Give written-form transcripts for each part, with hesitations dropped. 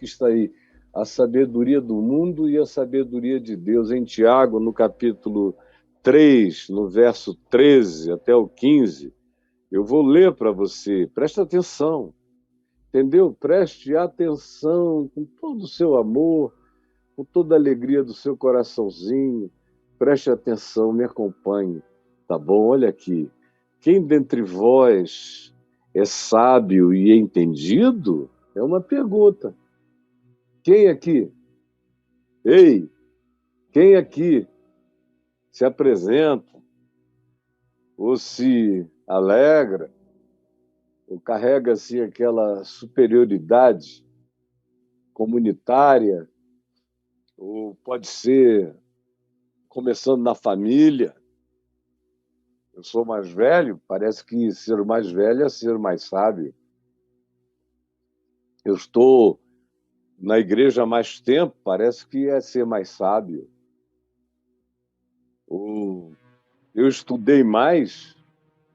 que está aí, a sabedoria do mundo e a sabedoria de Deus. Em Tiago, no capítulo 3, no verso 13 até o 15, eu vou ler para você, presta atenção, entendeu? Preste atenção com todo o seu amor, com toda a alegria do seu coraçãozinho, preste atenção, me acompanhe, tá bom? Olha aqui, quem dentre vós é sábio e entendido? É uma pergunta. Quem aqui? Ei, quem aqui se apresenta ou se alegra ou carrega assim aquela superioridade comunitária, ou pode ser começando na família? Eu sou mais velho, parece que ser mais velho é ser mais sábio. Eu estou na igreja há mais tempo, parece que é ser mais sábio. Ou eu estudei mais,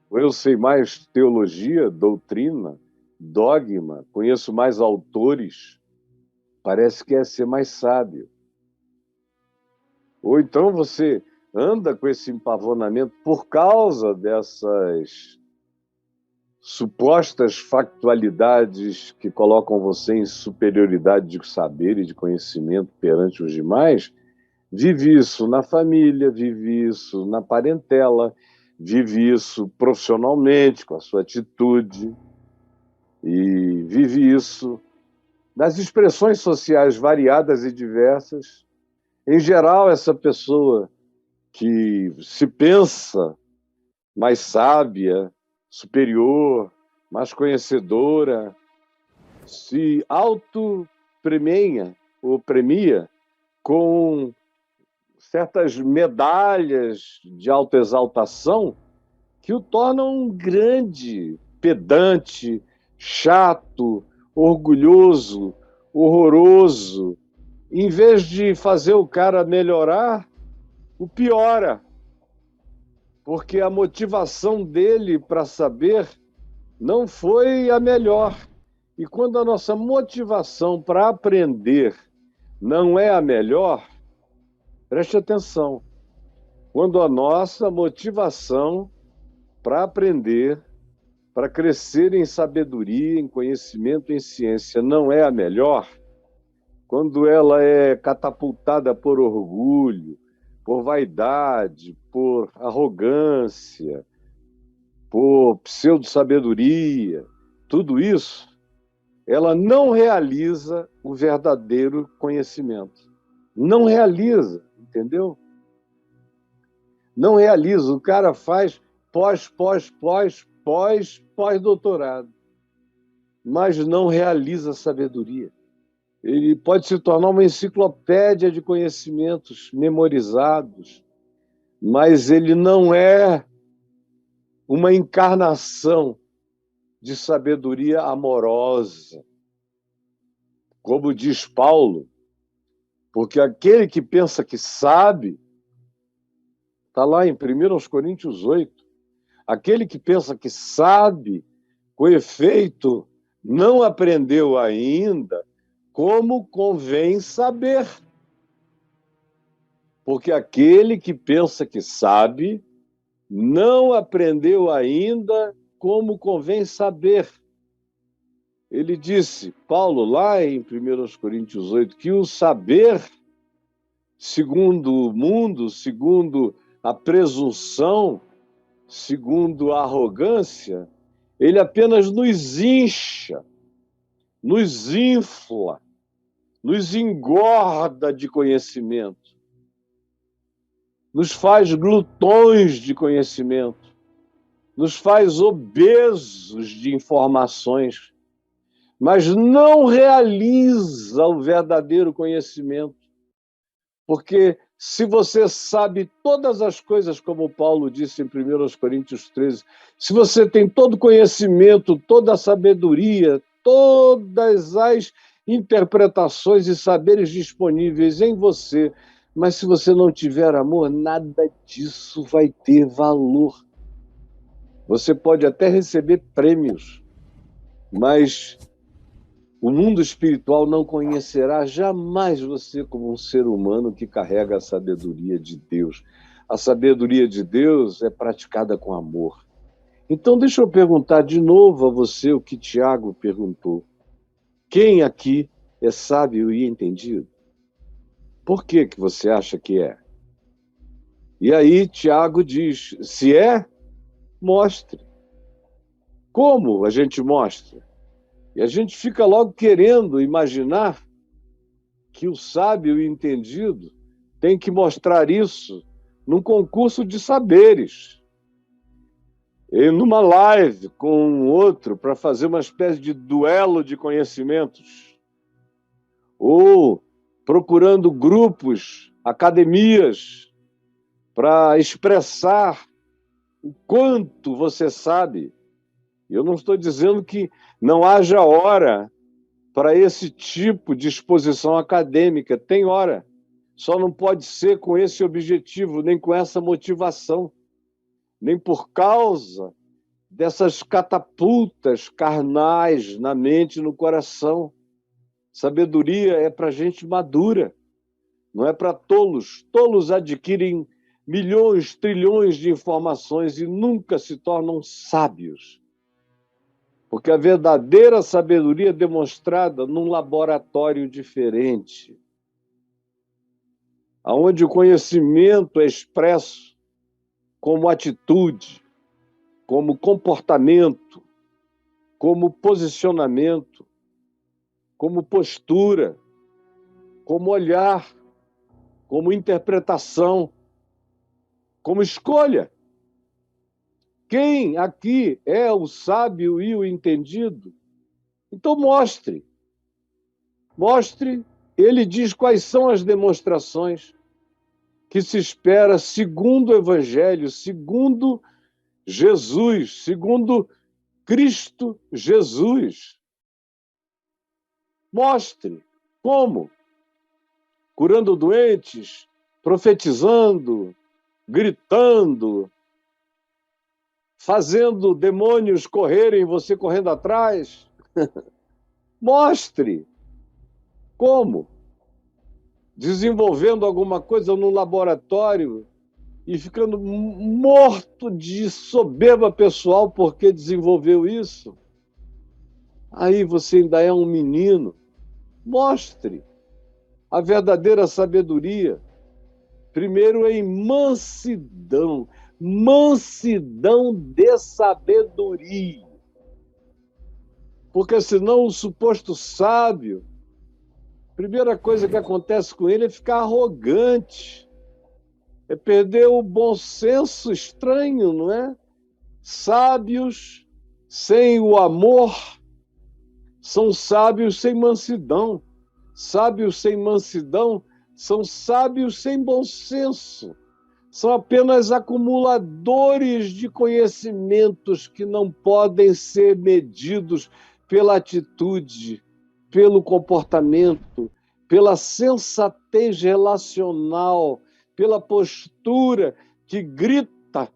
ou eu sei mais teologia, doutrina, dogma, conheço mais autores, parece que é ser mais sábio. Ou então você anda com esse empavonamento por causa dessas supostas factualidades que colocam você em superioridade de saber e de conhecimento perante os demais, vive isso na família, vive isso na parentela, vive isso profissionalmente, com a sua atitude, e vive isso nas expressões sociais variadas e diversas. Em geral, essa pessoa que se pensa mais sábia, superior, mais conhecedora, se auto-premia ou premia com certas medalhas de autoexaltação que o tornam grande, pedante, chato, orgulhoso, horroroso. Em vez de fazer o cara melhorar, o piora. Porque a motivação dele para saber não foi a melhor. E quando a nossa motivação para aprender não é a melhor, preste atenção. Quando a nossa motivação para aprender, para crescer em sabedoria, em conhecimento, em ciência, não é a melhor, quando ela é catapultada por orgulho, por vaidade, por arrogância, por pseudo-sabedoria, tudo isso, ela não realiza o verdadeiro conhecimento. Não realiza, entendeu? Não realiza. O cara faz pós-doutorado, mas não realiza sabedoria. Ele pode se tornar uma enciclopédia de conhecimentos memorizados, mas ele não é uma encarnação de sabedoria amorosa. Como diz Paulo, porque aquele que pensa que sabe, está lá em 1 Coríntios 8, aquele que pensa que sabe, com efeito, não aprendeu ainda como convém saber. Porque aquele que pensa que sabe, não aprendeu ainda como convém saber. Ele disse, Paulo, lá em 1 Coríntios 8, que o saber, segundo o mundo, segundo a presunção, segundo a arrogância, ele apenas nos incha, nos infla, nos engorda de conhecimento, nos faz glutões de conhecimento, nos faz obesos de informações, mas não realiza o verdadeiro conhecimento. Porque se você sabe todas as coisas, como Paulo disse em 1 Coríntios 13, se você tem todo conhecimento, toda a sabedoria, todas as interpretações e saberes disponíveis em você, mas se você não tiver amor, nada disso vai ter valor. Você pode até receber prêmios, mas O mundo espiritual não conhecerá jamais você como um ser humano que carrega a sabedoria de Deus. A sabedoria de Deus é praticada com amor. Então, deixa eu perguntar de novo a você o que Tiago perguntou. Quem aqui é sábio e entendido? Por que você acha que é? E aí, Tiago diz: se é, mostre. Como a gente mostra? E a gente fica logo querendo imaginar que o sábio e entendido tem que mostrar isso num concurso de saberes, e numa live com um outro para fazer uma espécie de duelo de conhecimentos, ou procurando grupos, academias, para expressar o quanto você sabe. Eu não estou dizendo que não haja hora para esse tipo de exposição acadêmica. Tem hora. Só não pode ser com esse objetivo, nem com essa motivação, nem por causa dessas catapultas carnais na mente e no coração. Sabedoria é para gente madura, não é para tolos. Tolos adquirem milhões, trilhões de informações e nunca se tornam sábios. Porque a verdadeira sabedoria é demonstrada num laboratório diferente, onde o conhecimento é expresso como atitude, como comportamento, como posicionamento, como postura, como olhar, como interpretação, como escolha. Quem aqui é o sábio e o entendido? Então mostre. Mostre. Ele diz quais são as demonstrações que se espera segundo o Evangelho, segundo Jesus, segundo Cristo Jesus. Mostre como? Curando doentes, profetizando, gritando, fazendo demônios correrem, você correndo atrás. Mostre como. Desenvolvendo alguma coisa no laboratório e ficando morto de soberba pessoal porque desenvolveu isso. Aí você ainda é um menino. Mostre a verdadeira sabedoria. Primeiro em mansidão. Mansidão de sabedoria. Porque senão o suposto sábio, a primeira coisa que acontece com ele é ficar arrogante. É perder o bom senso. Estranho, não é? Sábios sem o amor são sábios sem mansidão. Sábios sem mansidão são sábios sem bom senso. São apenas acumuladores de conhecimentos que não podem ser medidos pela atitude, pelo comportamento, pela sensatez relacional, pela postura que grita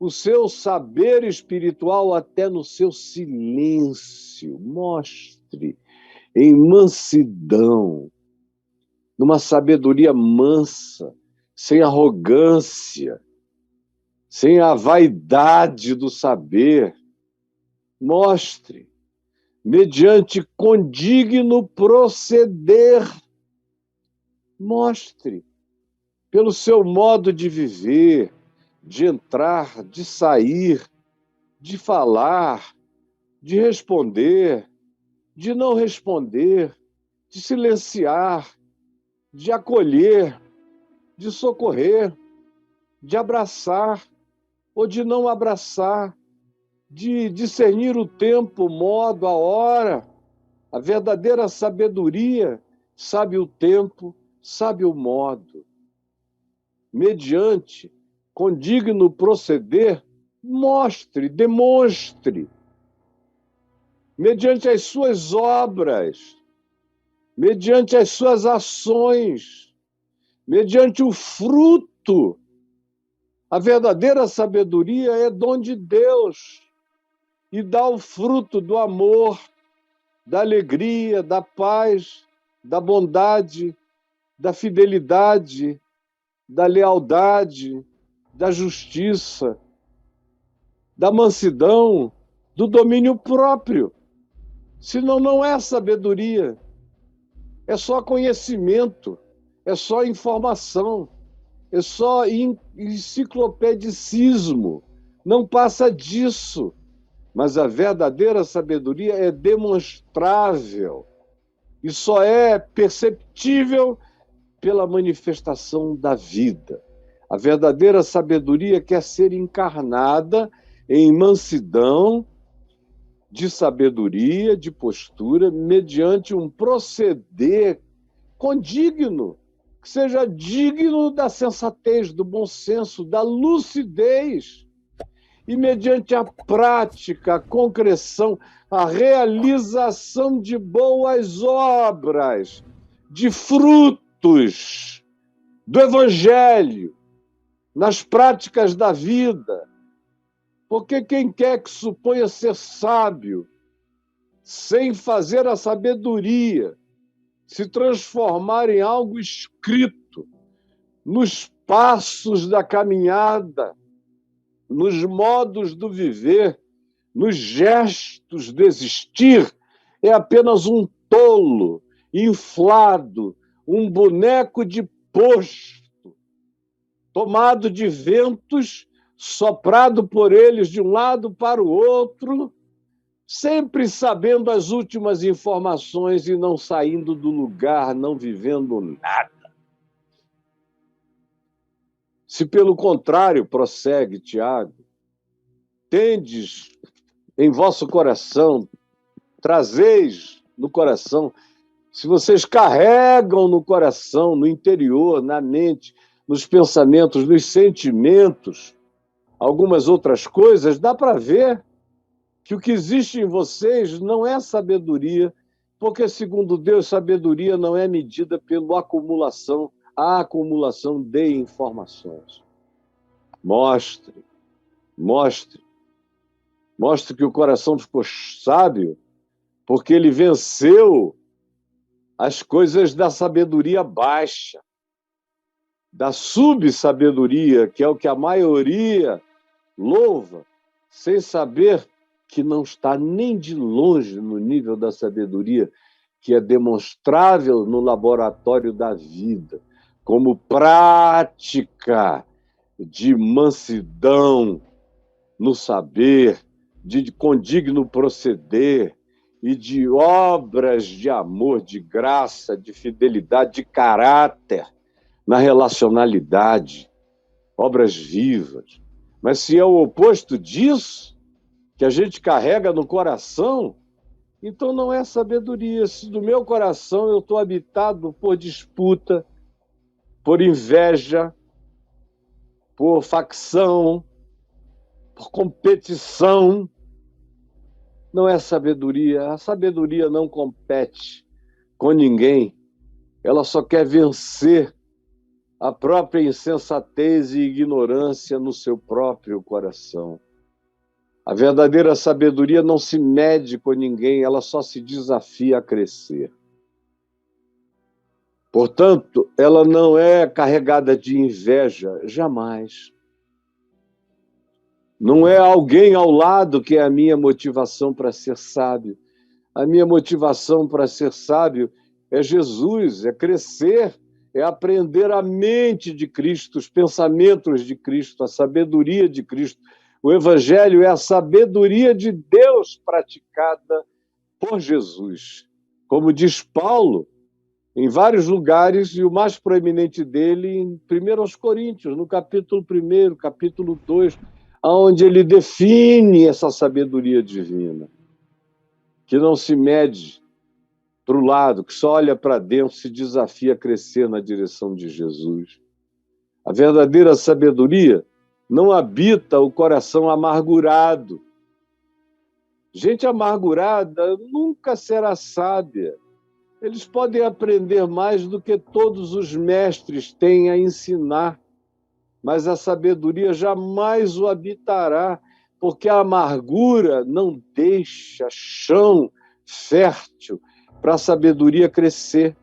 o seu saber espiritual até no seu silêncio. Mostre em mansidão, numa sabedoria mansa, sem arrogância, sem a vaidade do saber. Mostre, mediante condigno proceder. Mostre, pelo seu modo de viver, de entrar, de sair, de falar, de responder, de não responder, de silenciar, de acolher, de socorrer, de abraçar ou de não abraçar, de discernir o tempo, o modo, a hora. A verdadeira sabedoria sabe o tempo, sabe o modo. Mediante condigno proceder, mostre, demonstre, mediante as suas obras, mediante as suas ações, mediante o fruto. A verdadeira sabedoria é dom de Deus e dá o fruto do amor, da alegria, da paz, da bondade, da fidelidade, da lealdade, da justiça, da mansidão, do domínio próprio. Senão não é sabedoria, é só conhecimento, é só informação, é só enciclopedicismo. Não passa disso. Mas a verdadeira sabedoria é demonstrável e só é perceptível pela manifestação da vida. A verdadeira sabedoria quer ser encarnada em mansidão, de sabedoria, de postura, mediante um proceder condigno, que seja digno da sensatez, do bom senso, da lucidez. E mediante a prática, a concreção, a realização de boas obras, de frutos do Evangelho, nas práticas da vida. Porque quem quer que suponha ser sábio, sem fazer a sabedoria se transformar em algo escrito, nos passos da caminhada, nos modos do viver, nos gestos do existir, é apenas um tolo, inflado, um boneco de posto, tomado de ventos, soprado por eles de um lado para o outro, sempre sabendo as últimas informações e não saindo do lugar, não vivendo nada. Se, pelo contrário, prossegue Tiago, tendes em vosso coração, trazeis no coração, se vocês carregam no coração, no interior, na mente, nos pensamentos, nos sentimentos, algumas outras coisas, dá para ver que o que existe em vocês não é sabedoria, porque, segundo Deus, sabedoria não é medida pela acumulação de informações. Mostre que o coração ficou sábio, porque ele venceu as coisas da sabedoria baixa, da subsabedoria, que é o que a maioria louva, sem saber que não está nem de longe no nível da sabedoria que é demonstrável no laboratório da vida, como prática de mansidão no saber, de condigno proceder e de obras de amor, de graça, de fidelidade, de caráter na relacionalidade, obras vivas. Mas se é o oposto disso, que a gente carrega no coração, então não é sabedoria. Se do meu coração eu estou habitado por disputa, por inveja, por facção, por competição, não é sabedoria. A sabedoria não compete com ninguém. Ela só quer vencer a própria insensatez e ignorância no seu próprio coração. A verdadeira sabedoria não se mede com ninguém, ela só se desafia a crescer. Portanto, ela não é carregada de inveja, jamais. Não é alguém ao lado que é a minha motivação para ser sábio. A minha motivação para ser sábio é Jesus, é crescer, é aprender a mente de Cristo, os pensamentos de Cristo, a sabedoria de Cristo. O Evangelho é a sabedoria de Deus praticada por Jesus. Como diz Paulo, em vários lugares, e o mais proeminente dele em 1 Coríntios, no capítulo 1, capítulo 2, onde ele define essa sabedoria divina, que não se mede para o lado, que só olha para dentro, se desafia a crescer na direção de Jesus. A verdadeira sabedoria não habita o coração amargurado. Gente amargurada nunca será sábia. Eles podem aprender mais do que todos os mestres têm a ensinar, mas a sabedoria jamais o habitará, porque a amargura não deixa chão fértil para a sabedoria crescer.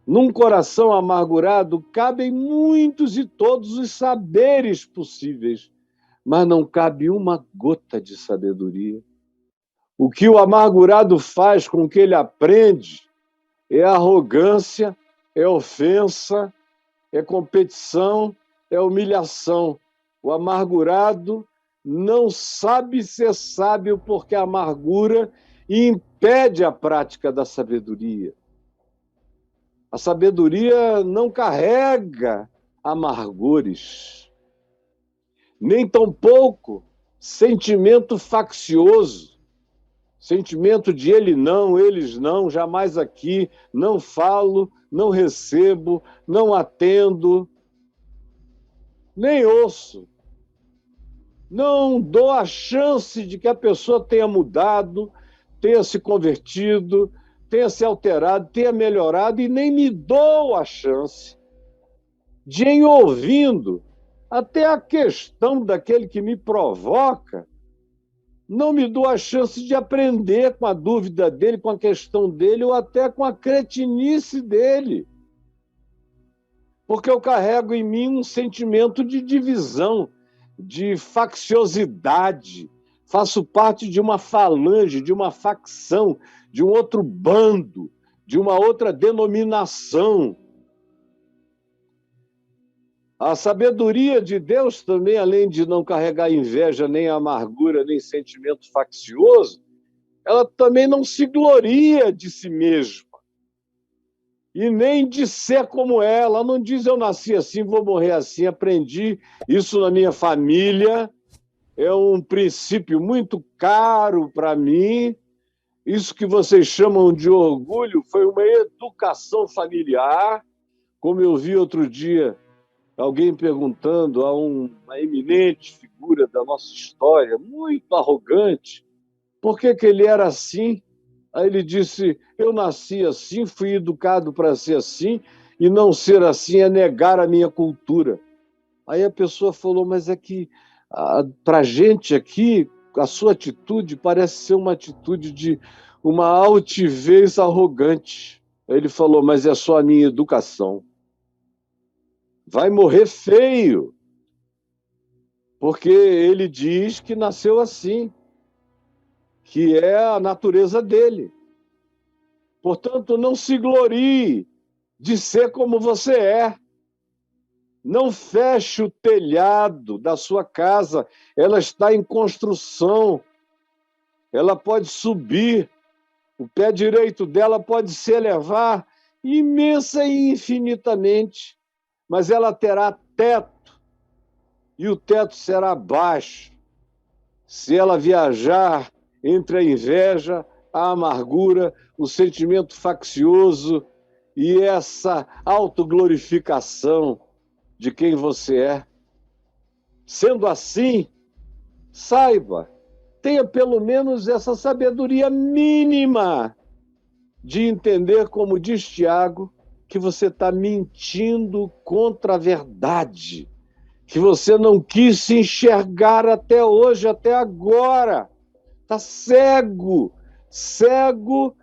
Num coração amargurado cabem muitos e todos os saberes possíveis, mas não cabe uma gota de sabedoria. O que o amargurado faz com o que ele aprende é arrogância, é ofensa, é competição, é humilhação. O amargurado não sabe ser sábio porque a amargura impede a prática da sabedoria. A sabedoria não carrega amargores, nem tampouco sentimento faccioso, sentimento de ele não, eles não, jamais aqui, não falo, não recebo, não atendo, nem ouço. Não dou a chance de que a pessoa tenha mudado, tenha se convertido, tenha se alterado, tenha melhorado, e nem me dou a chance de, em ouvindo até a questão daquele que me provoca, não me dou a chance de aprender com a dúvida dele, com a questão dele, ou até com a cretinice dele. Porque eu carrego em mim um sentimento de divisão, de facciosidade. Faço parte de uma falange, de uma facção, de um outro bando, de uma outra denominação. A sabedoria de Deus também, além de não carregar inveja, nem amargura, nem sentimento faccioso, ela também não se gloria de si mesma. E nem de ser como ela. Ela não diz eu nasci assim, vou morrer assim, aprendi isso na minha família, é um princípio muito caro para mim. Isso que vocês chamam de orgulho foi uma educação familiar, como eu vi outro dia alguém perguntando a uma eminente figura da nossa história, muito arrogante, por que ele era assim? Aí ele disse, eu nasci assim, fui educado para ser assim, e não ser assim é negar a minha cultura. Aí a pessoa falou, mas é que para a gente aqui, a sua atitude parece ser uma atitude de uma altivez arrogante. Aí ele falou, mas é só a minha educação. Vai morrer feio, porque ele diz que nasceu assim, que é a natureza dele. Portanto, não se glorie de ser como você é. Não feche o telhado da sua casa, ela está em construção, ela pode subir, o pé direito dela pode se elevar imensa e infinitamente, mas ela terá teto, e o teto será baixo. Se ela viajar entre a inveja, a amargura, o sentimento faccioso e essa autoglorificação de quem você é. Sendo assim, saiba, tenha pelo menos essa sabedoria mínima de entender, como diz Tiago, que você está mentindo contra a verdade, que você não quis se enxergar até hoje, até agora. Está cego, cego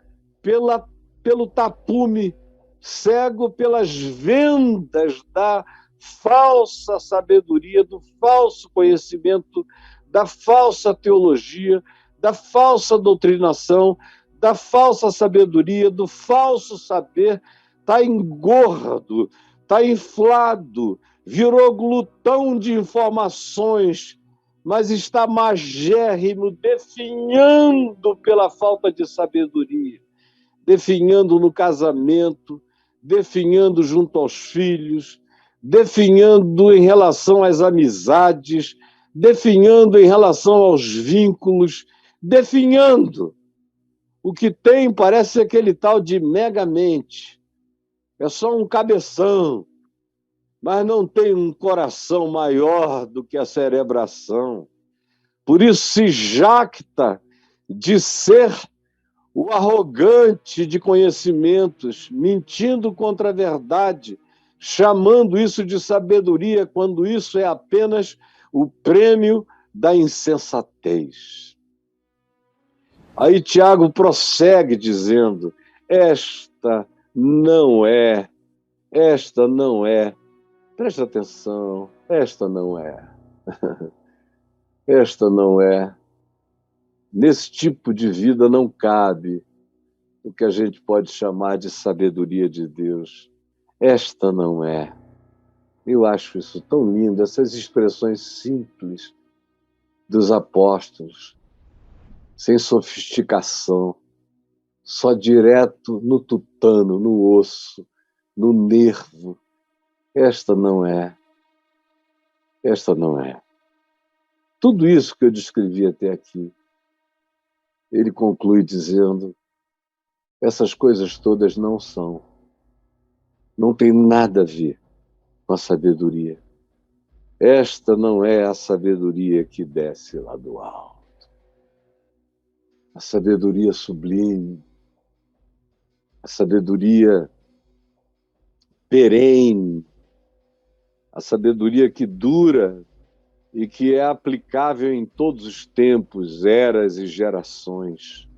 pelo tapume, cego pelas vendas da falsa sabedoria, do falso conhecimento, da falsa teologia, da falsa doutrinação, da falsa sabedoria, do falso saber. Está engordo, está inflado, virou glutão de informações, mas está magérrimo, definhando pela falta de sabedoria, definhando no casamento, definhando junto aos filhos, definhando em relação às amizades, definhando em relação aos vínculos, definhando. O que tem parece aquele tal de megamente. É só um cabeção, mas não tem um coração maior do que a cerebração. Por isso se jacta de ser o arrogante de conhecimentos, mentindo contra a verdade, chamando isso de sabedoria, quando isso é apenas o prêmio da insensatez. Aí Tiago prossegue dizendo: esta não é, esta não é, presta atenção, esta não é, esta não é. Nesse tipo de vida não cabe o que a gente pode chamar de sabedoria de Deus. Esta não é. Eu acho isso tão lindo, essas expressões simples dos apóstolos, sem sofisticação, só direto no tutano, no osso, no nervo. Esta não é. Esta não é. Tudo isso que eu descrevi até aqui, ele conclui dizendo: essas coisas todas não são, não tem nada a ver com a sabedoria. Esta não é a sabedoria que desce lá do alto. A sabedoria sublime, a sabedoria perene, a sabedoria que dura e que é aplicável em todos os tempos, eras e gerações.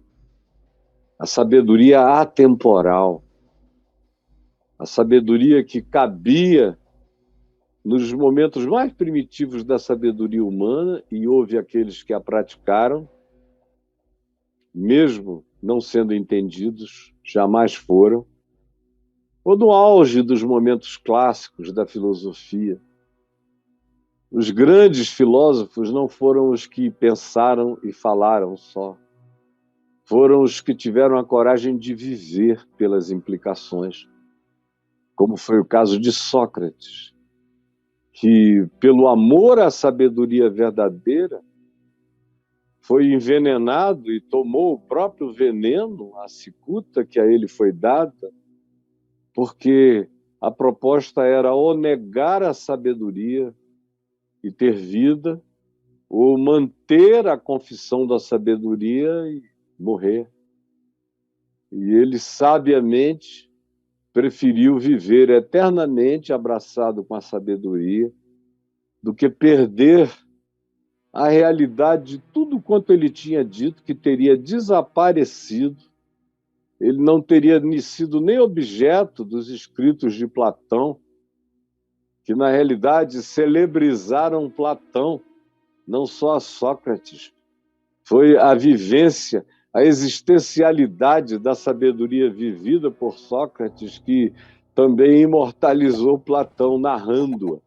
A sabedoria atemporal, a sabedoria que cabia nos momentos mais primitivos da sabedoria humana, e houve aqueles que a praticaram, mesmo não sendo entendidos, jamais foram, ou no auge dos momentos clássicos da filosofia. Os grandes filósofos não foram os que pensaram e falaram só. Foram os que tiveram a coragem de viver pelas implicações, como foi o caso de Sócrates, que, pelo amor à sabedoria verdadeira, foi envenenado e tomou o próprio veneno, a cicuta que a ele foi dada, porque a proposta era ou negar a sabedoria e ter vida, ou manter a confissão da sabedoria e morrer. E ele sabiamente preferiu viver eternamente abraçado com a sabedoria do que perder a realidade de tudo quanto ele tinha dito, que teria desaparecido. Ele não teria sido nem objeto dos escritos de Platão, que na realidade celebrizaram Platão, não só a Sócrates. Foi a vivência, a existencialidade da sabedoria vivida por Sócrates que também imortalizou Platão, narrando-a.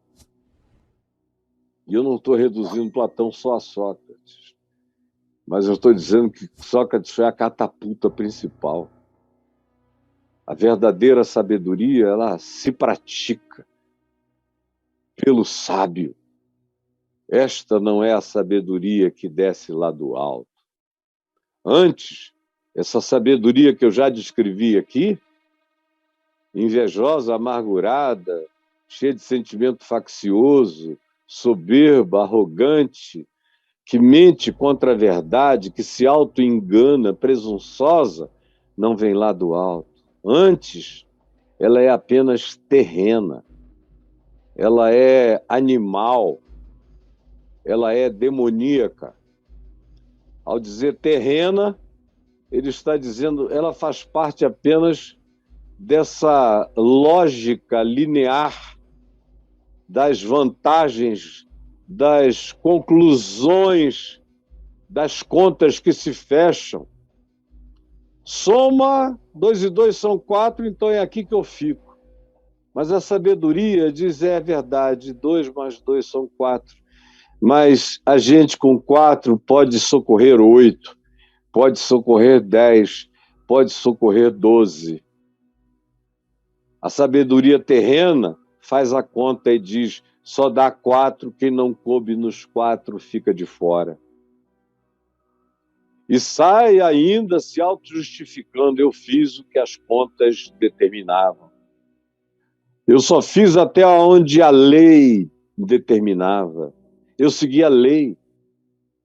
E eu não estou reduzindo Platão só a Sócrates, mas eu estou dizendo que Sócrates foi a catapulta principal. A verdadeira sabedoria, ela se pratica pelo sábio. Esta não é a sabedoria que desce lá do alto. Antes, essa sabedoria que eu já descrevi aqui, invejosa, amargurada, cheia de sentimento faccioso, soberba, arrogante, que mente contra a verdade, que se auto-engana, presunçosa, não vem lá do alto. Antes, ela é apenas terrena, ela é animal, ela é demoníaca. Ao dizer terrena, ele está dizendo, ela faz parte apenas dessa lógica linear das vantagens, das conclusões, das contas que se fecham. Soma 2 e 2 são 4, então é aqui que eu fico. Mas a sabedoria diz, é verdade, 2 mais 2 são 4. Mas a gente com 4 pode socorrer 8, pode socorrer 10, pode socorrer 12. A sabedoria terrena faz a conta e diz, só dá 4, quem não coube nos 4 fica de fora. E sai ainda se auto-justificando, eu fiz o que as contas determinavam. Eu só fiz até onde a lei determinava. Eu segui a lei,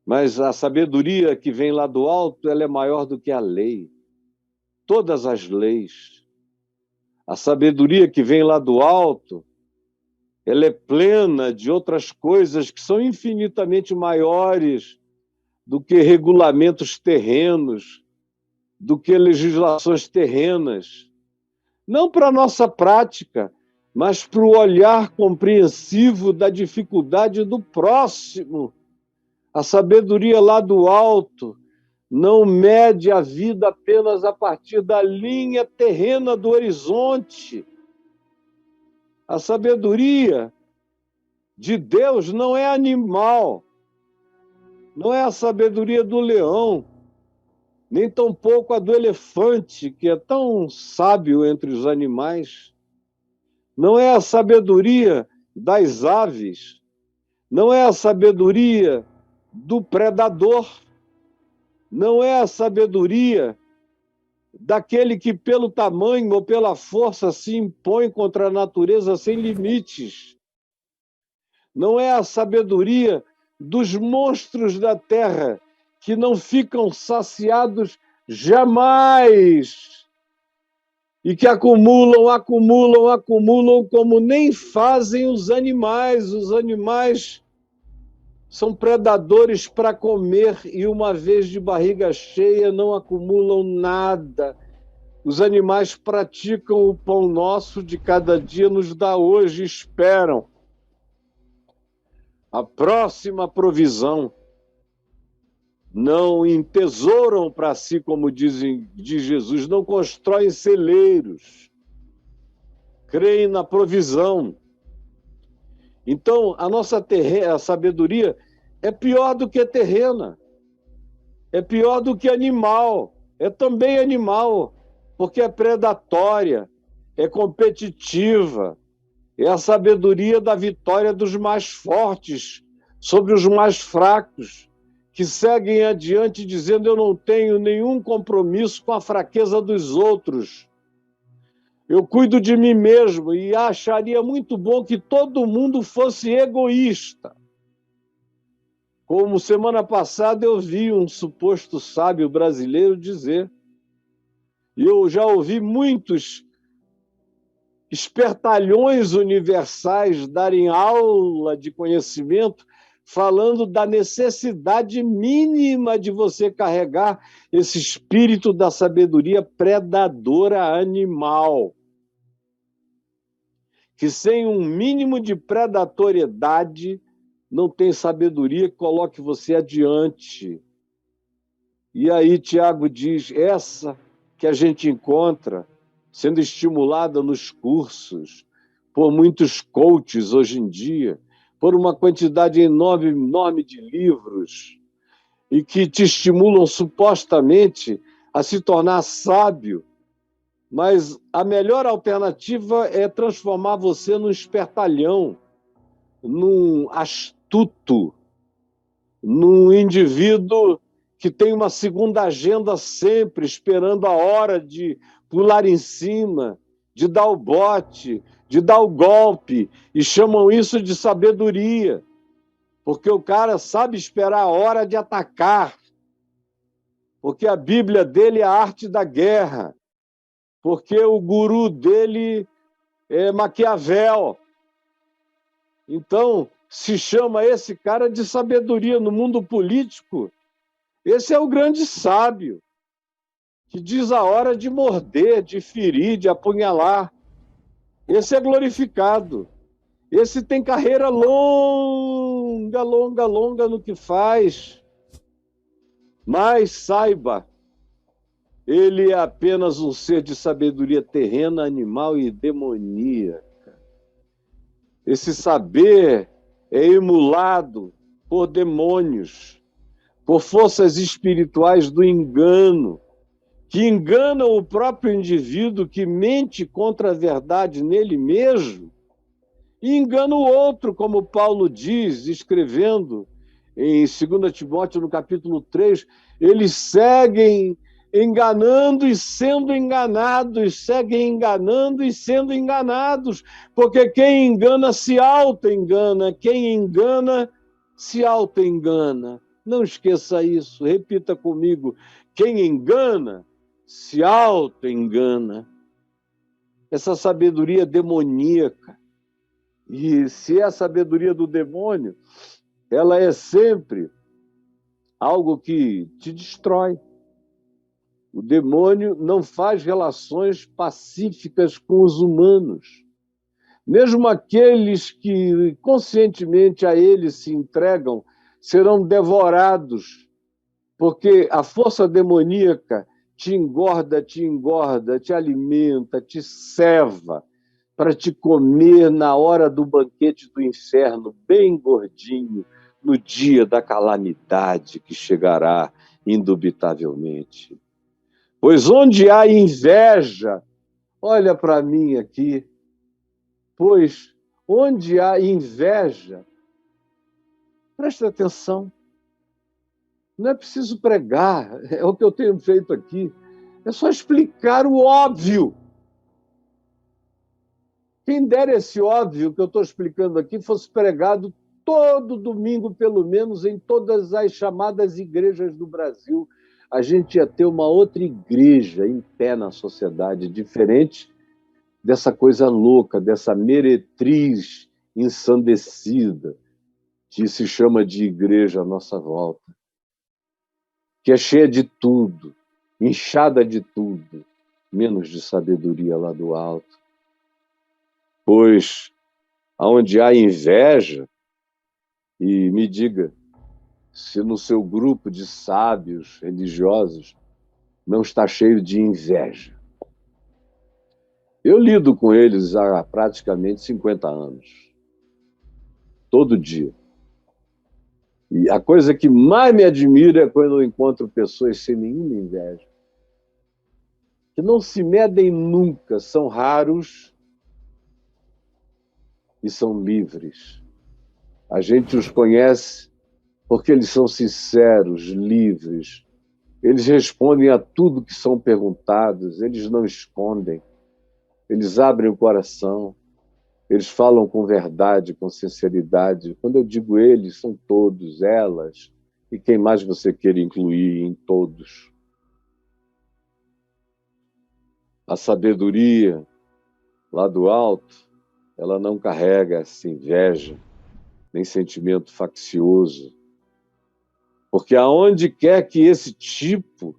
mas a sabedoria que vem lá do alto, ela é maior do que a lei. Todas as leis. A sabedoria que vem lá do alto, ela é plena de outras coisas que são infinitamente maiores do que regulamentos terrenos, do que legislações terrenas. Não para a nossa prática, mas para o olhar compreensivo da dificuldade do próximo. A sabedoria lá do alto não mede a vida apenas a partir da linha terrena do horizonte. A sabedoria de Deus não é animal, não é a sabedoria do leão, nem tampouco a do elefante, que é tão sábio entre os animais. Não é a sabedoria das aves, não é a sabedoria do predador, não é a sabedoria daquele que pelo tamanho ou pela força se impõe contra a natureza sem limites. Não é a sabedoria dos monstros da terra que não ficam saciados jamais e que acumulam, acumulam, acumulam como nem fazem os animais. Os animais são predadores para comer e uma vez de barriga cheia não acumulam nada. Os animais praticam o pão nosso de cada dia, nos dá hoje, esperam a próxima provisão. Não entesouram para si, como diz Jesus, não constroem celeiros, creem na provisão. Então, a nossa a sabedoria é pior do que terrena, é pior do que animal, é também animal, porque é predatória, é competitiva, é a sabedoria da vitória dos mais fortes sobre os mais fracos, que seguem adiante dizendo: eu não tenho nenhum compromisso com a fraqueza dos outros. Eu cuido de mim mesmo, e acharia muito bom que todo mundo fosse egoísta. Como semana passada eu vi um suposto sábio brasileiro dizer, e eu já ouvi muitos espertalhões universais darem aula de conhecimento, falando da necessidade mínima de você carregar esse espírito da sabedoria predadora animal. Que sem um mínimo de predatoriedade não tem sabedoria que coloque você adiante. E aí Tiago diz, essa que a gente encontra sendo estimulada nos cursos, por muitos coaches hoje em dia, por uma quantidade enorme de livros, e que te estimulam supostamente a se tornar sábio, mas a melhor alternativa é transformar você num espertalhão, num astuto, num indivíduo que tem uma segunda agenda sempre, esperando a hora de pular em cima, de dar o bote, de dar o golpe, e chamam isso de sabedoria, porque o cara sabe esperar a hora de atacar, porque a Bíblia dele é a arte da guerra, porque o guru dele é Maquiavel. Então, se chama esse cara de sabedoria no mundo político. Esse é o grande sábio, que diz a hora de morder, de ferir, de apunhalar. Esse é glorificado. Esse tem carreira longa, longa, longa no que faz. Mas saiba, ele é apenas um ser de sabedoria terrena, animal e demoníaca. Esse saber é emulado por demônios, por forças espirituais do engano, que enganam o próprio indivíduo, que mente contra a verdade nele mesmo, e engana o outro, como Paulo diz, escrevendo em 2 Timóteo, no capítulo 3, eles seguem enganando e sendo enganados, seguem enganando e sendo enganados, porque quem engana se auto-engana, quem engana se auto-engana. Não esqueça isso, repita comigo, quem engana se auto-engana. Essa sabedoria demoníaca, e se é a sabedoria do demônio, ela é sempre algo que te destrói. O demônio não faz relações pacíficas com os humanos. Mesmo aqueles que conscientemente a ele se entregam serão devorados, porque a força demoníaca te engorda, te alimenta, te ceva para te comer na hora do banquete do inferno, bem gordinho, no dia da calamidade que chegará indubitavelmente. Pois onde há inveja, olha para mim aqui, pois onde há inveja, presta atenção, não é preciso pregar, é o que eu tenho feito aqui, é só explicar o óbvio. Quem dera esse óbvio que eu estou explicando aqui fosse pregado todo domingo, pelo menos, em todas as chamadas igrejas do Brasil. A gente ia ter uma outra igreja em pé na sociedade, diferente dessa coisa louca, dessa meretriz ensandecida que se chama de igreja à nossa volta, que é cheia de tudo, inchada de tudo, menos de sabedoria lá do alto. Pois, aonde há inveja, e me diga, se no seu grupo de sábios religiosos não está cheio de inveja. Eu lido com eles há praticamente 50 anos, todo dia. E a coisa que mais me admira é quando eu encontro pessoas sem nenhuma inveja, que não se medem nunca, são raros e são livres. A gente os conhece porque eles são sinceros, livres. Eles respondem a tudo que são perguntados, eles não escondem. Eles abrem o coração, eles falam com verdade, com sinceridade. Quando eu digo eles, são todos, elas, e quem mais você queira incluir em todos. A sabedoria, lá do alto, ela não carrega essa inveja, nem sentimento faccioso. Porque aonde quer que esse tipo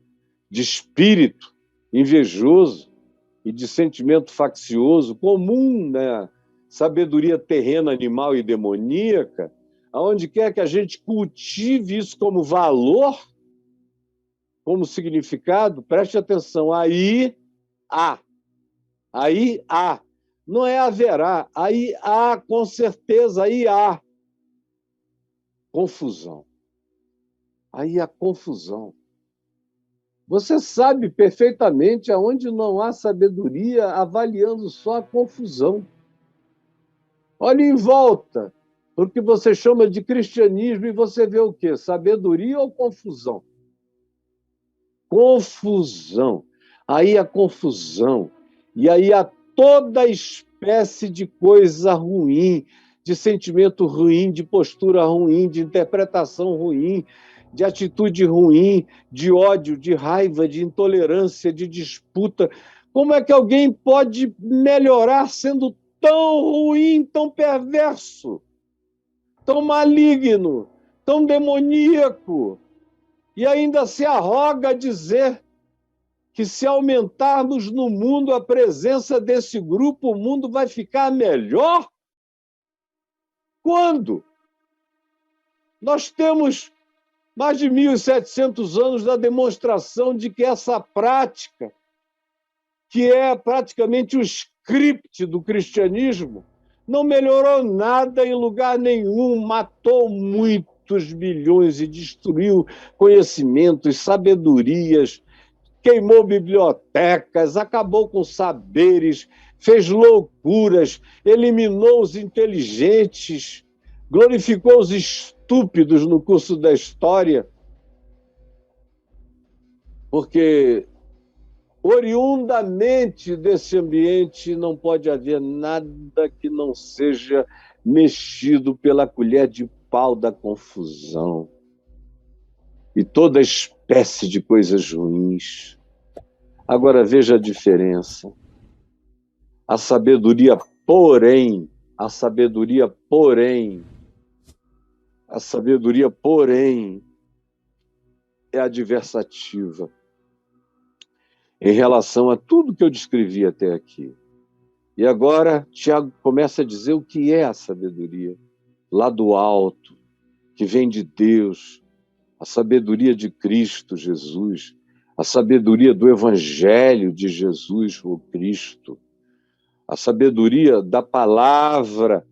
de espírito invejoso e de sentimento faccioso, comum na sabedoria terrena, animal e demoníaca, aonde quer que a gente cultive isso como valor, como significado, preste atenção, aí há. Não é haverá, aí há, com certeza, aí há confusão. Aí há confusão. Você sabe perfeitamente aonde não há sabedoria, avaliando só a confusão. Olhe em volta, porque você chama de cristianismo e você vê o quê? Sabedoria ou confusão? Confusão. Aí há confusão. E aí há toda espécie de coisa ruim, de sentimento ruim, de postura ruim, de interpretação ruim, de atitude ruim, de ódio, de raiva, de intolerância, de disputa. Como é que alguém pode melhorar sendo tão ruim, tão perverso, tão maligno, tão demoníaco, e ainda se arroga a dizer que se aumentarmos no mundo a presença desse grupo, o mundo vai ficar melhor? Quando? Nós temos mais de 1.700 anos da demonstração de que essa prática, que é praticamente o script do cristianismo, não melhorou nada em lugar nenhum, matou muitos bilhões e destruiu conhecimentos, sabedorias, queimou bibliotecas, acabou com saberes, fez loucuras, eliminou os inteligentes, glorificou os estúpidos no curso da história, porque oriundamente desse ambiente não pode haver nada que não seja mexido pela colher de pau da confusão e toda espécie de coisas ruins. Agora veja a diferença. A sabedoria, porém, é adversativa em relação a tudo que eu descrevi até aqui. E agora, Tiago começa a dizer o que é a sabedoria, lá do alto, que vem de Deus, a sabedoria de Cristo Jesus, a sabedoria do Evangelho de Jesus, o Cristo, a sabedoria da palavra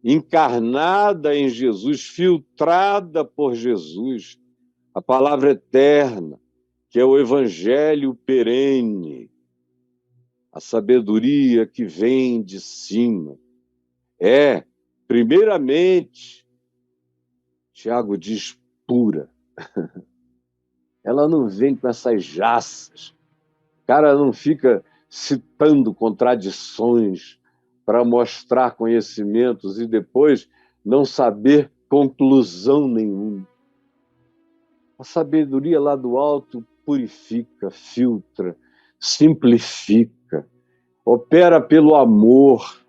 encarnada em Jesus, filtrada por Jesus, a palavra eterna, que é o Evangelho perene, a sabedoria que vem de cima. É, primeiramente, Tiago diz, pura. Ela não vem com essas jaças. O cara não fica citando contradições para mostrar conhecimentos e depois não saber conclusão nenhuma. A sabedoria lá do alto purifica, filtra, simplifica, opera pelo amor,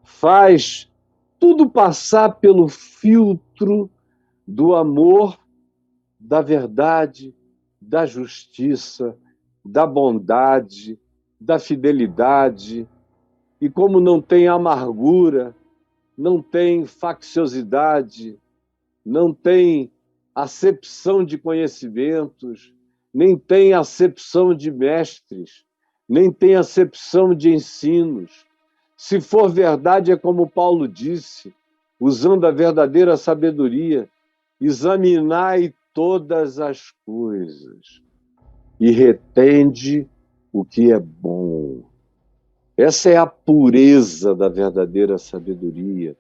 faz tudo passar pelo filtro do amor, da verdade, da justiça, da bondade, da fidelidade. E como não tem amargura, não tem facciosidade, não tem acepção de conhecimentos, nem tem acepção de mestres, nem tem acepção de ensinos. Se for verdade, é como Paulo disse, usando a verdadeira sabedoria, examinai todas as coisas e retende o que é bom. Essa é a pureza da verdadeira sabedoria.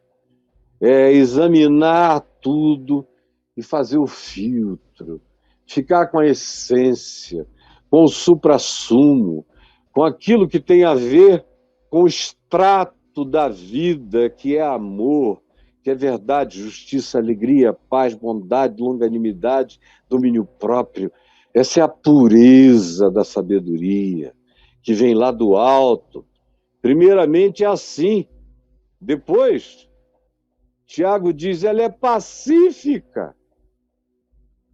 É examinar tudo e fazer o filtro, ficar com a essência, com o suprassumo, com aquilo que tem a ver com o extrato da vida, que é amor, que é verdade, justiça, alegria, paz, bondade, longanimidade, domínio próprio. Essa é a pureza da sabedoria, que vem lá do alto. Primeiramente é assim. Depois, Tiago diz, ela é pacífica.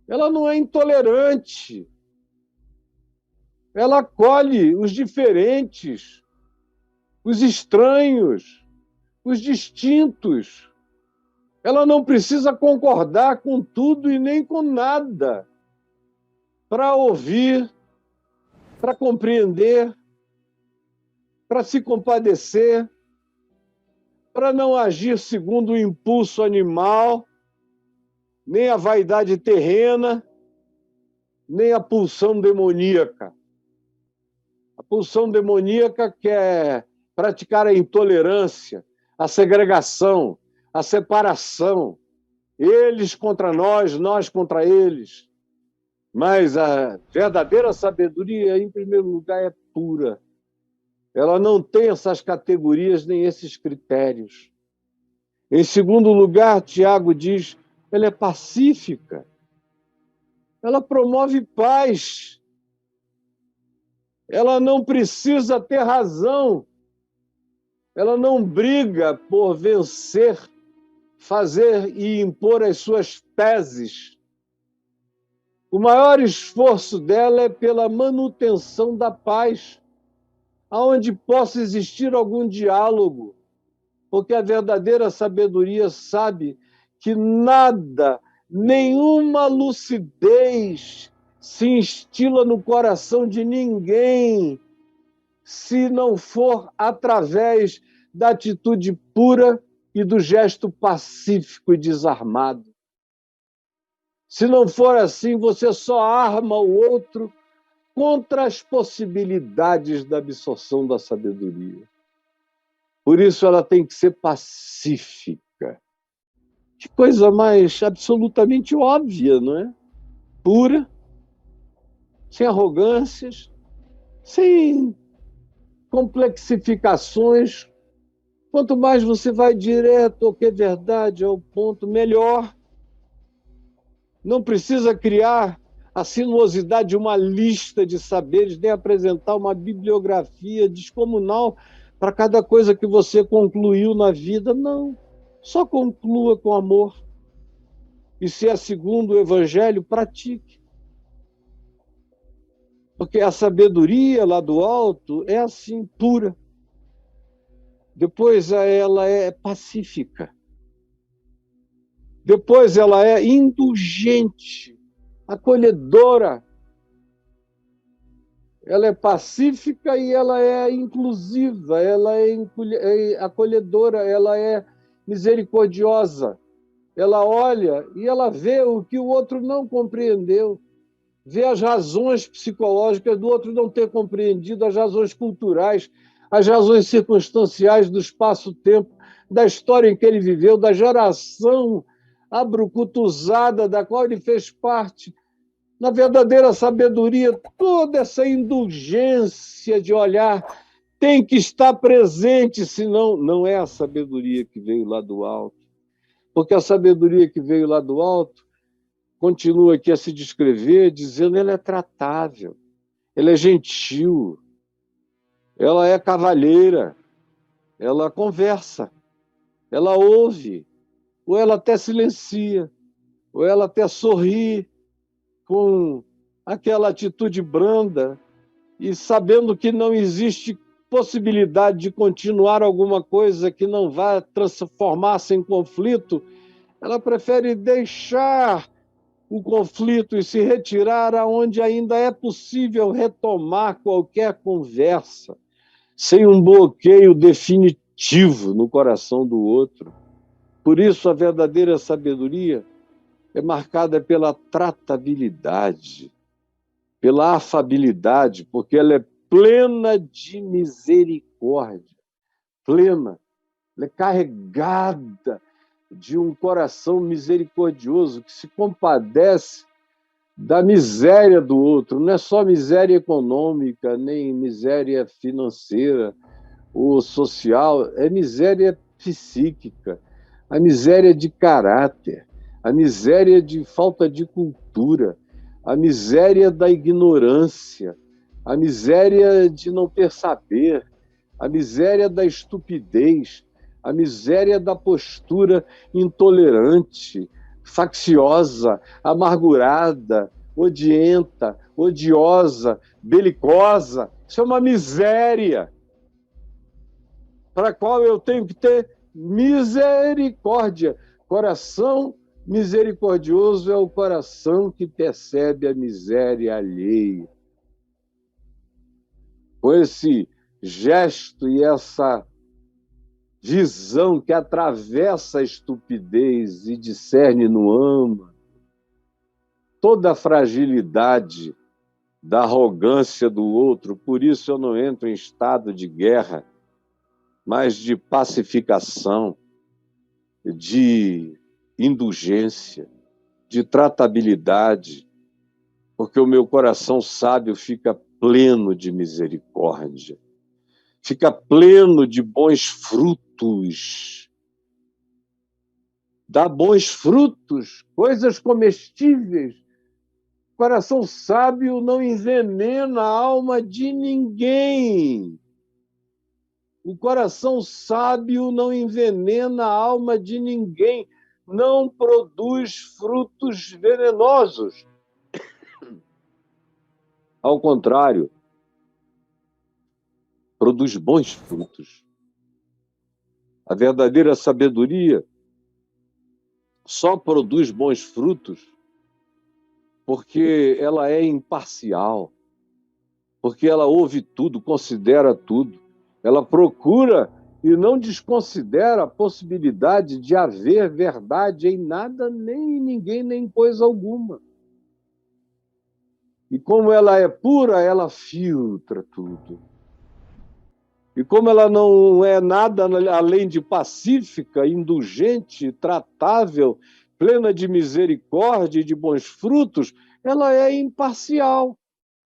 Ela não é intolerante. Ela acolhe os diferentes, os estranhos, os distintos. Ela não precisa concordar com tudo e nem com nada para ouvir, para compreender, para se compadecer, para não agir segundo o impulso animal, nem a vaidade terrena, nem a pulsão demoníaca. A pulsão demoníaca quer praticar a intolerância, a segregação, a separação. Eles contra nós, nós contra eles. Mas a verdadeira sabedoria, em primeiro lugar, é pura. Ela não tem essas categorias nem esses critérios. Em segundo lugar, Tiago diz, ela é pacífica. Ela promove paz. Ela não precisa ter razão. Ela não briga por vencer, fazer e impor as suas teses. O maior esforço dela é pela manutenção da paz, aonde possa existir algum diálogo, porque a verdadeira sabedoria sabe que nada, nenhuma lucidez se instila no coração de ninguém se não for através da atitude pura e do gesto pacífico e desarmado. Se não for assim, você só arma o outro contra as possibilidades da absorção da sabedoria. Por isso ela tem que ser pacífica. Que coisa mais absolutamente óbvia, não é? Pura, sem arrogâncias, sem complexificações. Quanto mais você vai direto ao que é verdade, ao ponto, melhor. Não precisa criar a sinuosidade de uma lista de saberes, nem apresentar uma bibliografia descomunal para cada coisa que você concluiu na vida. Não. Só conclua com amor. E se é segundo o Evangelho, pratique. Porque a sabedoria lá do alto é assim, pura. Depois ela é pacífica. Depois ela é indulgente, acolhedora. Ela é pacífica e ela é inclusiva, ela é acolhedora, ela é misericordiosa. Ela olha e ela vê o que o outro não compreendeu, vê as razões psicológicas do outro não ter compreendido, as razões culturais, as razões circunstanciais do espaço-tempo, da história em que ele viveu, da geração abrucutuzada da qual ele fez parte. Na verdadeira sabedoria, toda essa indulgência de olhar tem que estar presente, senão não é a sabedoria que veio lá do alto. Porque a sabedoria que veio lá do alto continua aqui a se descrever, dizendo que ela é tratável, ela é gentil, ela é cavalheira, ela conversa, ela ouve, ou ela até silencia, ou ela até sorri com aquela atitude branda e sabendo que não existe possibilidade de continuar alguma coisa que não vá transformar-se em conflito, ela prefere deixar o conflito e se retirar aonde ainda é possível retomar qualquer conversa, sem um bloqueio definitivo no coração do outro. Por isso, a verdadeira sabedoria é marcada pela tratabilidade, pela afabilidade, porque ela é plena de misericórdia, plena, ela é carregada de um coração misericordioso que se compadece da miséria do outro. Não é só miséria econômica, nem miséria financeira ou social, é miséria psíquica, a miséria de caráter, a miséria de falta de cultura, a miséria da ignorância, a miséria de não ter saber, a miséria da estupidez, a miséria da postura intolerante, facciosa, amargurada, odienta, odiosa, belicosa. Isso é uma miséria para a qual eu tenho que ter misericórdia. Coração misericordioso é o coração que percebe a miséria alheia. Com esse gesto e essa visão que atravessa a estupidez e discerne no âmago toda a fragilidade da arrogância do outro. Por isso eu não entro em estado de guerra, mas de pacificação, de indulgência, de tratabilidade, porque o meu coração sábio fica pleno de misericórdia, fica pleno de bons frutos, dá bons frutos, coisas comestíveis. O coração sábio não envenena a alma de ninguém. O coração sábio não envenena a alma de ninguém, não produz frutos venenosos. Ao contrário, produz bons frutos. A verdadeira sabedoria só produz bons frutos porque ela é imparcial, porque ela ouve tudo, considera tudo. Ela procura e não desconsidera a possibilidade de haver verdade em nada, nem em ninguém, nem em coisa alguma. E como ela é pura, ela filtra tudo. E como ela não é nada além de pacífica, indulgente, tratável, plena de misericórdia e de bons frutos, ela é imparcial.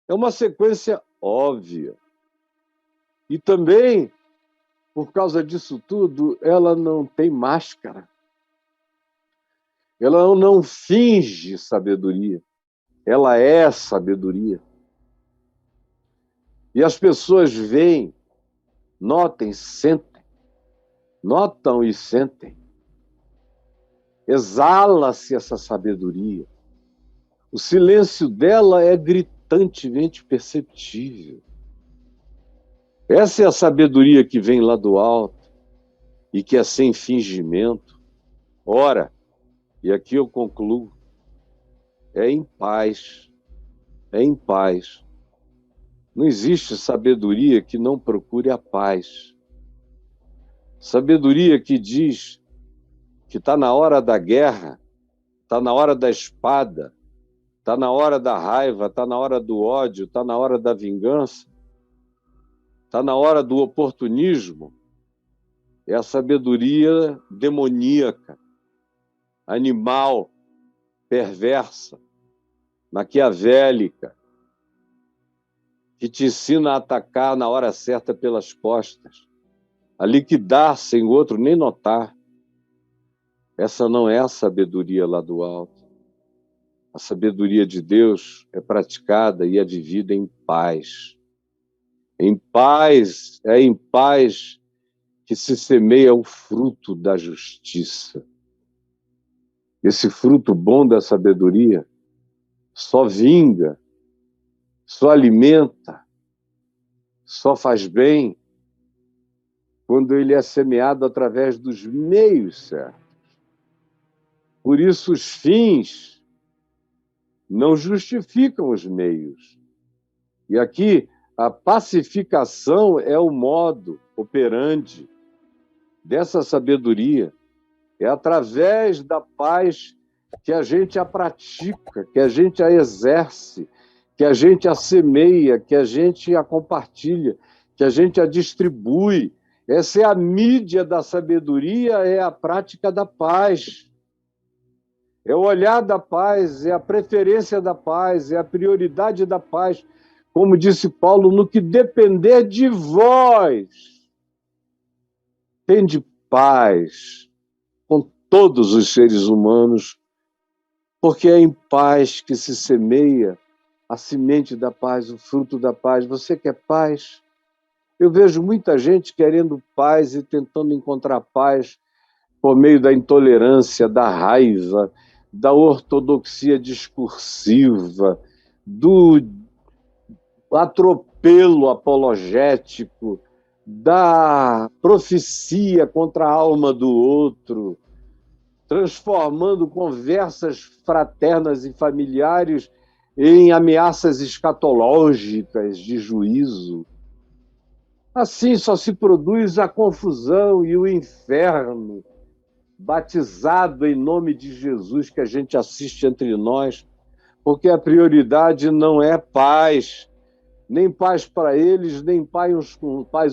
É uma sequência óbvia. E também, por causa disso tudo, ela não tem máscara. Ela não finge sabedoria. Ela é sabedoria. E as pessoas veem, notem, sentem. Notam e sentem. Exala-se essa sabedoria. O silêncio dela é gritante. instantemente perceptível. Essa é a sabedoria que vem lá do alto e que é sem fingimento. Ora, e aqui eu concluo, é em paz, é em paz. Não existe sabedoria que não procure a paz. Sabedoria que diz que está na hora da guerra, está na hora da espada, está na hora da raiva, está na hora do ódio, está na hora da vingança, está na hora do oportunismo. É a sabedoria demoníaca, animal, perversa, maquiavélica, que te ensina a atacar na hora certa pelas costas, a liquidar sem o outro nem notar. Essa não é a sabedoria lá do alto. A sabedoria de Deus é praticada e é vivida em paz. Em paz, é em paz que se semeia o fruto da justiça. Esse fruto bom da sabedoria só vinga, só alimenta, só faz bem quando ele é semeado através dos meios certos. Por isso, os fins não justificam os meios. E aqui, a pacificação é o modo operandi dessa sabedoria. É através da paz que a gente a pratica, que a gente a exerce, que a gente a semeia, que a gente a compartilha, que a gente a distribui. Essa é a mídia da sabedoria, é a prática da paz. É o olhar da paz, é a preferência da paz, é a prioridade da paz. Como disse Paulo, no que depender de vós, tende paz com todos os seres humanos, porque é em paz que se semeia a semente da paz, o fruto da paz. Você quer paz? Eu vejo muita gente querendo paz e tentando encontrar paz por meio da intolerância, da raiva, da ortodoxia discursiva, do atropelo apologético, da profecia contra a alma do outro, transformando conversas fraternas e familiares em ameaças escatológicas de juízo. Assim só se produz a confusão e o inferno, batizado em nome de Jesus, que a gente assiste entre nós, porque a prioridade não é paz, nem paz para eles, nem paz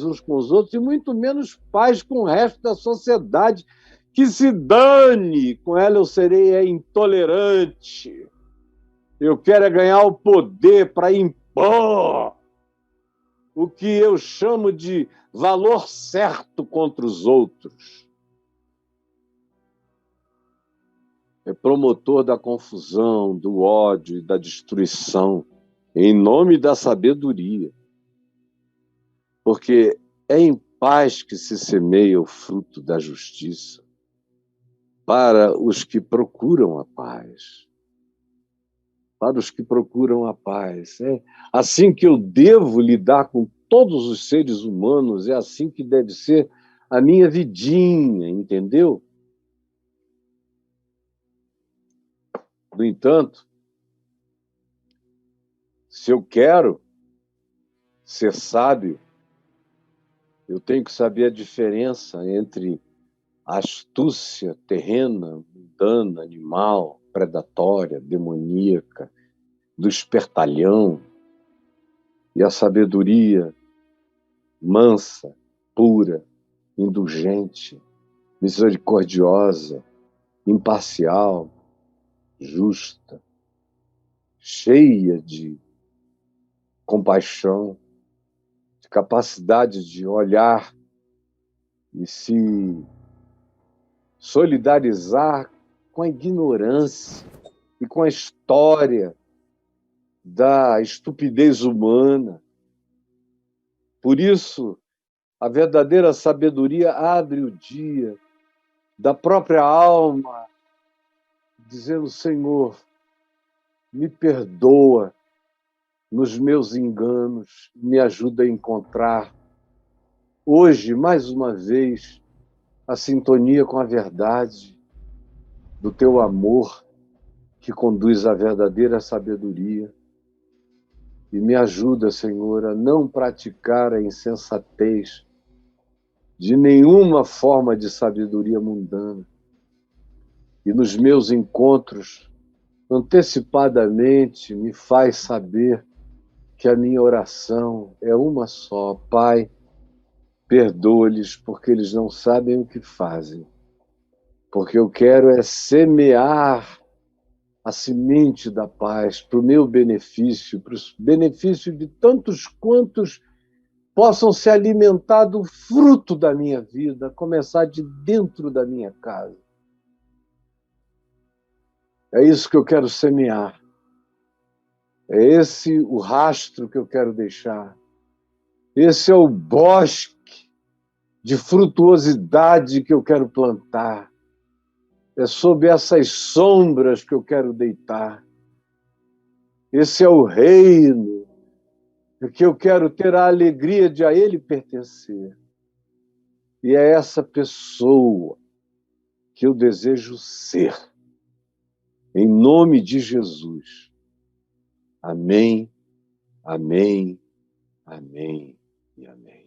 uns com os outros, e muito menos paz com o resto da sociedade, que se dane, com ela eu serei intolerante. Eu quero é ganhar o poder para impor o que eu chamo de valor certo contra os outros. É promotor da confusão, do ódio e da destruição, em nome da sabedoria. Porque é em paz que se semeia o fruto da justiça para os que procuram a paz. Para os que procuram a paz. É assim que eu devo lidar com todos os seres humanos, é assim que deve ser a minha vidinha, entendeu? No entanto, se eu quero ser sábio, eu tenho que saber a diferença entre a astúcia terrena, mundana, animal, predatória, demoníaca, do espertalhão, e a sabedoria mansa, pura, indulgente, misericordiosa, imparcial, justa, cheia de compaixão, de capacidade de olhar e se solidarizar com a ignorância e com a história da estupidez humana. Por isso, a verdadeira sabedoria abre o dia da própria alma, dizendo: Senhor, me perdoa, nos meus enganos, me ajuda a encontrar hoje, mais uma vez, a sintonia com a verdade do teu amor que conduz à verdadeira sabedoria. E me ajuda, Senhor, a não praticar a insensatez de nenhuma forma de sabedoria mundana. E nos meus encontros, antecipadamente, me faz saber que a minha oração é uma só. Pai, perdoa-lhes porque eles não sabem o que fazem. Porque eu quero é semear a semente da paz para o meu benefício, para o benefício de tantos quantos possam se alimentar do fruto da minha vida, a começar de dentro da minha casa. É isso que eu quero semear. É esse o rastro que eu quero deixar. Esse é o bosque de frutuosidade que eu quero plantar. É sob essas sombras que eu quero deitar. Esse é o reino que eu quero ter a alegria de a ele pertencer. E é essa pessoa que eu desejo ser. Em nome de Jesus. Amém, amém, amém e amém.